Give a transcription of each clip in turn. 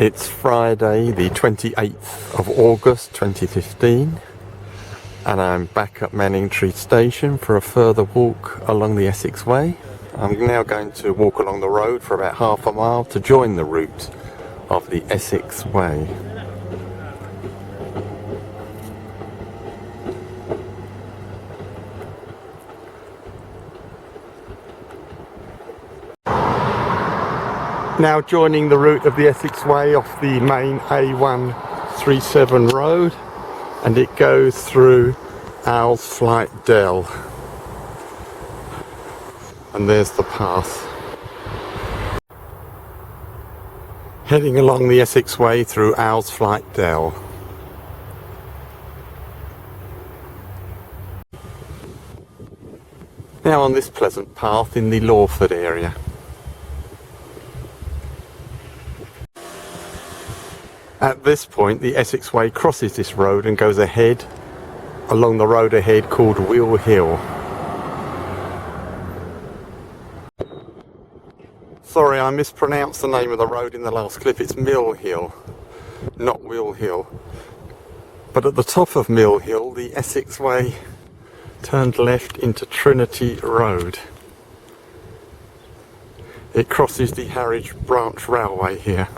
It's Friday the 28th of August 2015 and I'm back at Manningtree Station for a further walk along the Essex Way. I'm now going to walk along the road for about half a mile to join the route of the Essex Way. Now joining the route of the Essex Way off the main A137 road, and it goes through Owl's Flight Dell. And there's the path. Heading along the Essex Way through Owl's Flight Dell. Now on this pleasant path in the Lawford area. At this point, the Essex Way crosses this road and goes ahead along the road ahead called Wheel Hill. Sorry, I mispronounced the name of the road in the last clip. It's Mill Hill, not Wheel Hill. But at the top of Mill Hill, the Essex Way turned left into Trinity Road. It crosses the Harwich branch railway here.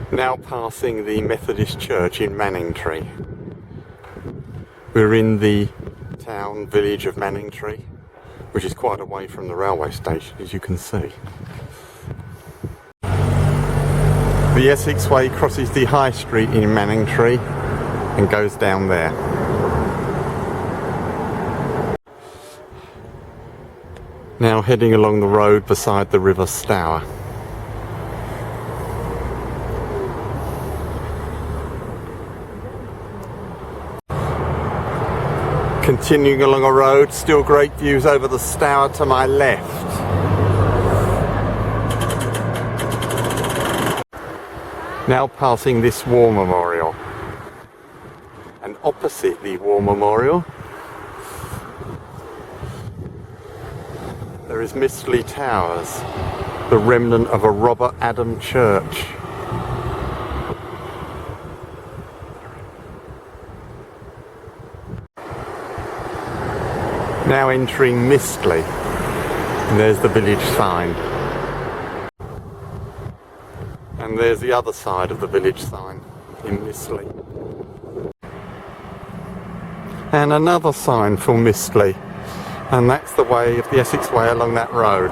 Now passing the Methodist Church in Manningtree. We're in the town village of Manningtree, which is quite away from the railway station, as you can see. The Essex Way crosses the High Street in Manningtree and goes down there. Now heading along the road beside the River Stour. Continuing along a road, still great views over the Stour to my left. Now passing this war memorial. And opposite the war memorial, there is Mistley Towers, the remnant of a Robert Adam church. Now entering Mistley, and there's the village sign. And there's the other side of the village sign in Mistley. And another sign for Mistley, and that's the way of the Essex Way along that road.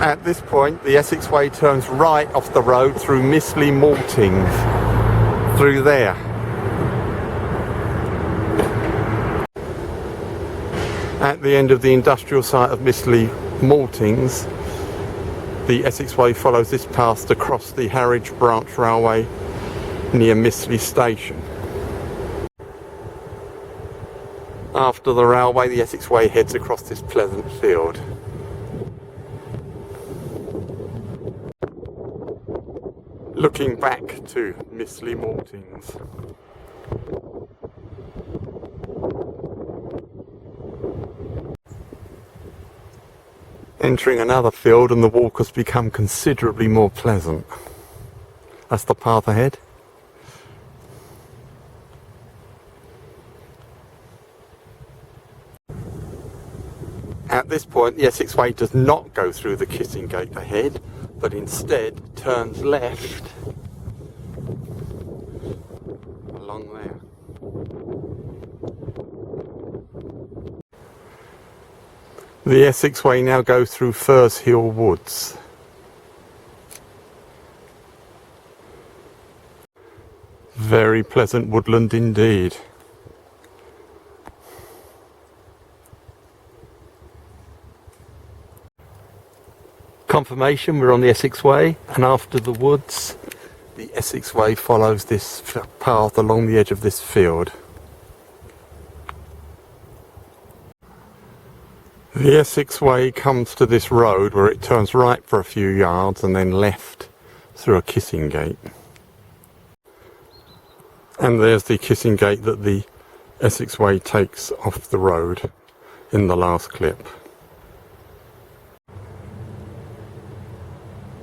At this point, the Essex Way turns right off the road through Mistley Maltings, through there. At the end of the industrial site of Mistley Maltings, the Essex Way follows this path to cross the Harwich branch railway near Mistley Station. After the railway, the Essex Way heads across this pleasant field. Looking back to Mistley Maltings. Entering another field, and the walk has become considerably more pleasant. That's the path ahead. At this point, the Essex Way does not go through the Kissing Gate ahead, but instead turns left along there. The Essex Way now goes through Furze Hill Woods. Very pleasant woodland indeed. Confirmation, we're on the Essex Way, and after the woods, the Essex Way follows this path along the edge of this field. The Essex Way comes to this road where it turns right for a few yards and then left through a Kissing Gate. And there's the Kissing Gate that the Essex Way takes off the road in the last clip.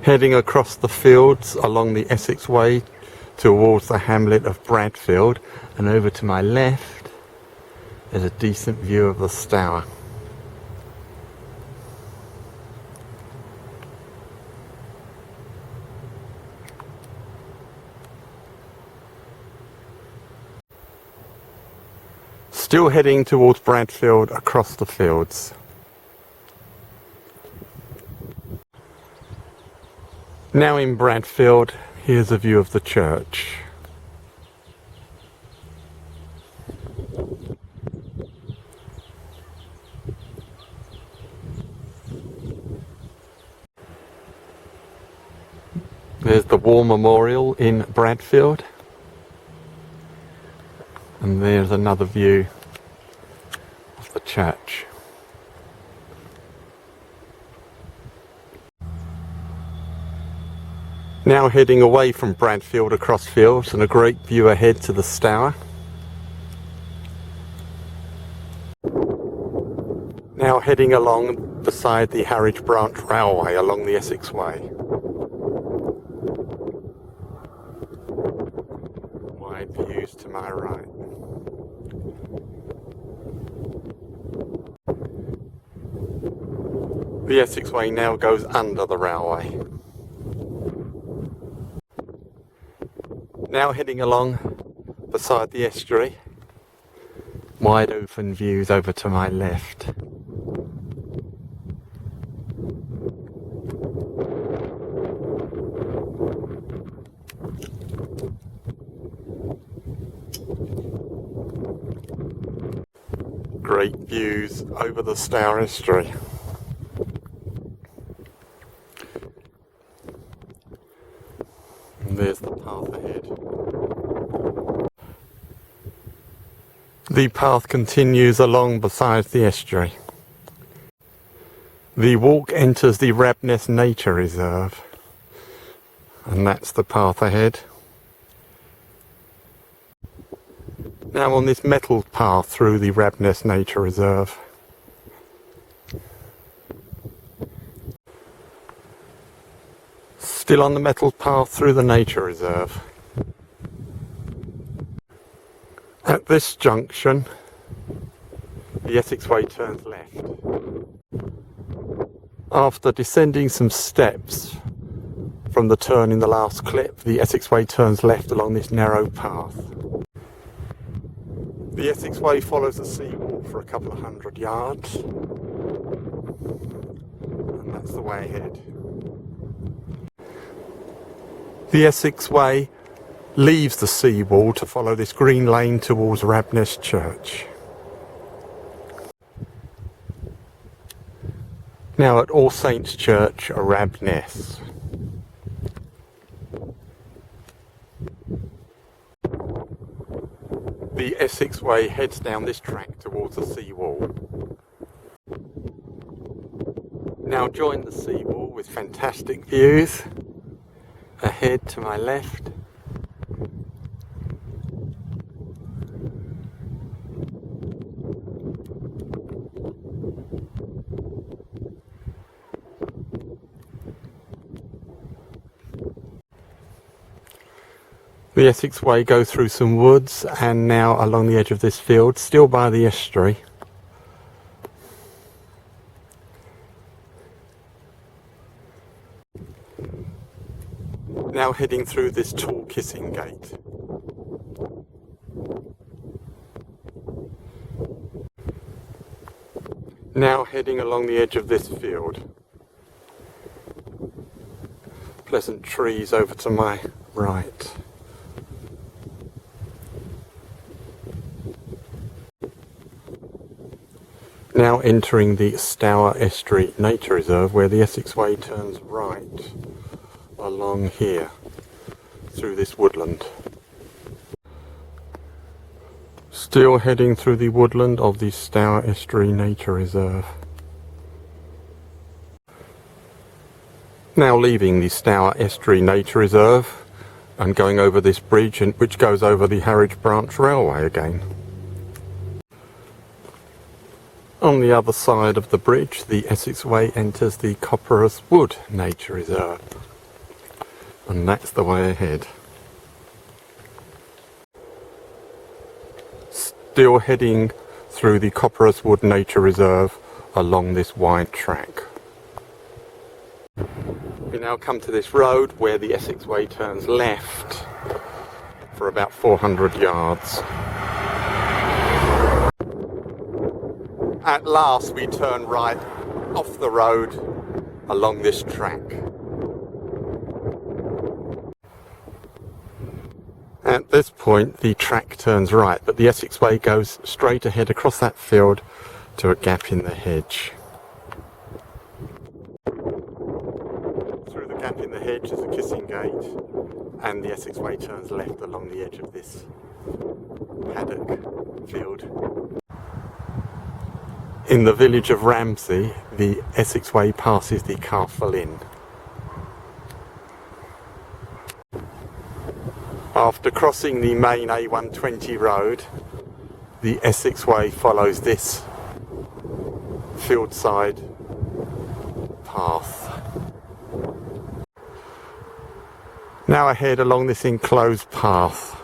Heading across the fields along the Essex Way towards the hamlet of Bradfield, and over to my left there's a decent view of the Stour. Still heading towards Bradfield across the fields. Now in Bradfield, here's a view of the church. There's the War Memorial in Bradfield. And there's another view of the church. Now heading away from Bradfield across fields, and a great view ahead to the Stour. Now heading along beside the Harwich Branch Railway along the Essex Way. Wide views to my right. The Essex Way now goes under the railway. Now heading along beside the estuary, wide open views over to my left. Great views over the Stour estuary. And there's the path ahead. The path continues along beside the estuary. The walk enters the Wrabness Nature Reserve, and that's the path ahead. Now on this metalled path through the Wrabness Nature Reserve. Still on the metalled path through the Nature Reserve. At this junction, the Essex Way turns left. After descending some steps from the turn in the last clip, the Essex Way turns left along this narrow path. The Essex Way follows the seawall for a couple of 100 yards, and that's the way ahead. The Essex Way leaves the seawall to follow this green lane towards Wrabness Church. Now at All Saints Church, Wrabness. The Essex Way heads down this track towards the seawall. Now join the seawall with fantastic views ahead to my left. The Essex Way goes through some woods and now along the edge of this field, still by the estuary. Now heading through this tall kissing gate. Now heading along the edge of this field. Pleasant trees over to my right. Now entering the Stour Estuary Nature Reserve, where the Essex Way turns right along here through this woodland. Still heading through the woodland of the Stour Estuary Nature Reserve. Now leaving the Stour Estuary Nature Reserve and going over this bridge which goes over the Harwich Branch Railway again. On the other side of the bridge, the Essex Way enters the Copperus Wood Nature Reserve. And that's the way ahead. Still heading through the Copperus Wood Nature Reserve along this wide track. We now come to this road where the Essex Way turns left for about 400 yards. At last we turn right off the road along this track. At this point the track turns right, but the Essex Way goes straight ahead across that field to a gap in the hedge. Through the gap in the hedge is a kissing gate, and the Essex Way turns left along the edge of this paddock field. In the village of Ramsey, the Essex Way passes the Castle Inn. After crossing the main A120 road, the Essex Way follows this fieldside path. Now ahead along this enclosed path.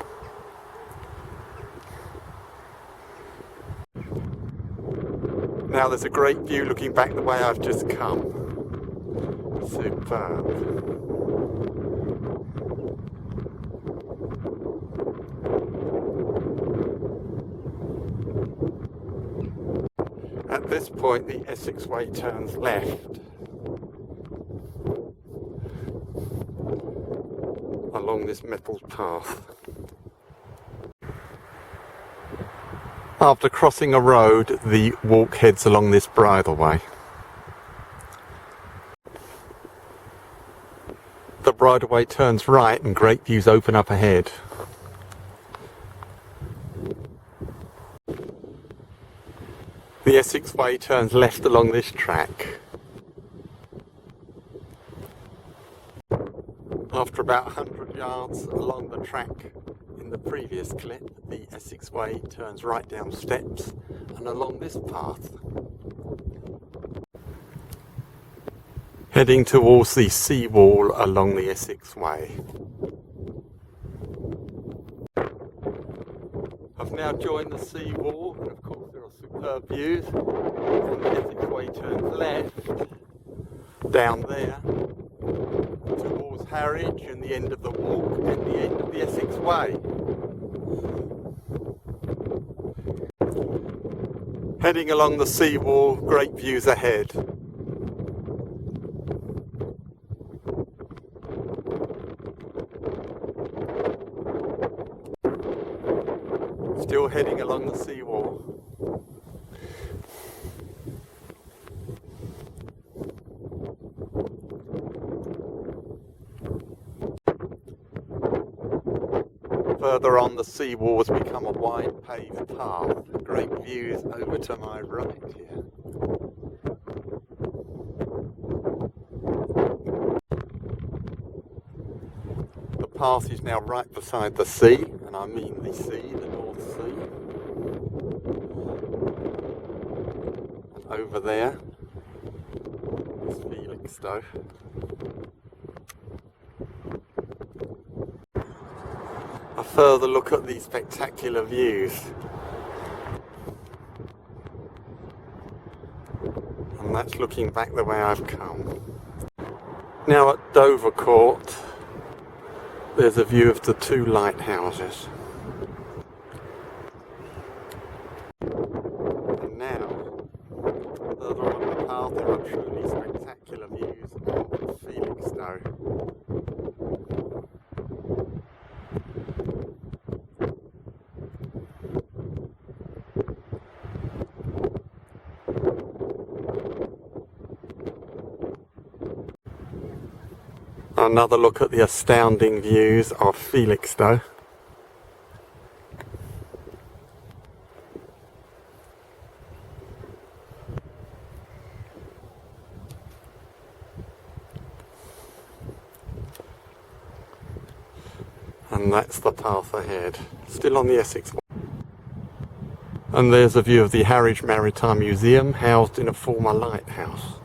Now there's a great view looking back the way I've just come. Superb. At this point the Essex Way turns left along this metal path. After crossing a road, the walk heads along this bridleway. The bridleway turns right and great views open up ahead. The Essex Way turns left along this track. After about 100 yards along the track in the previous clip, the Essex Way turns right down steps and along this path. Heading towards the seawall along the Essex Way. I've now joined the seawall, and of course there are superb views. And the Essex Way turns left down there towards Harwich and the end of the walk and the end of the Essex Way. Heading along the seawall, great views ahead. Still heading along the seawall. Further on, the seawall has become a wide paved path. Great views over to my right here. The path is now right beside the sea, and I mean the sea, the North Sea. And over there is Felixstowe. A further look at these spectacular views. And that's looking back the way I've come. Now at Dovercourt, there's a view of the two lighthouses. And now, further on the path, there are truly spectacular views of Felixstowe. Another look at the astounding views of Felixstowe. And that's the path ahead, still on the Essex Way. And there's a view of the Harwich Maritime Museum, housed in a former lighthouse.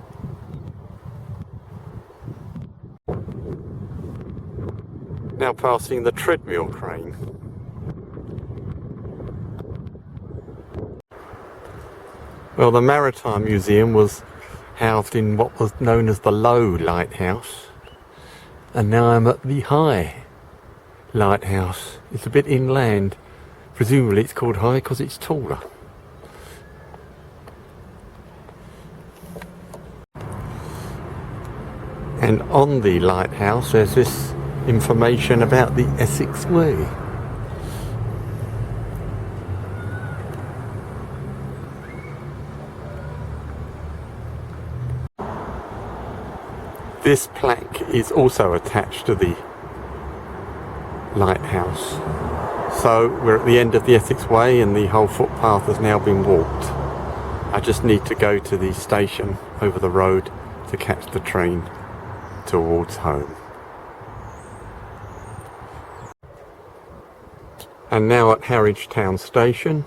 Now passing the treadmill crane. Well, the Maritime Museum was housed in what was known as the Low Lighthouse, and now I'm at the High Lighthouse. It's a bit inland. Presumably it's called High because it's taller. And on the lighthouse there's this information about the Essex Way. This plaque is also attached to the lighthouse. So we're at the end of the Essex Way and the whole footpath has now been walked. I just need to go to the station over the road to catch the train towards home. And now at Harwich Town Station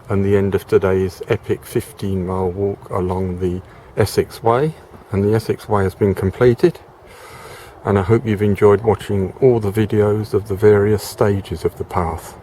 and the end of today's epic 15-mile walk along the Essex Way. And the Essex Way has been completed, and I hope you've enjoyed watching all the videos of the various stages of the path.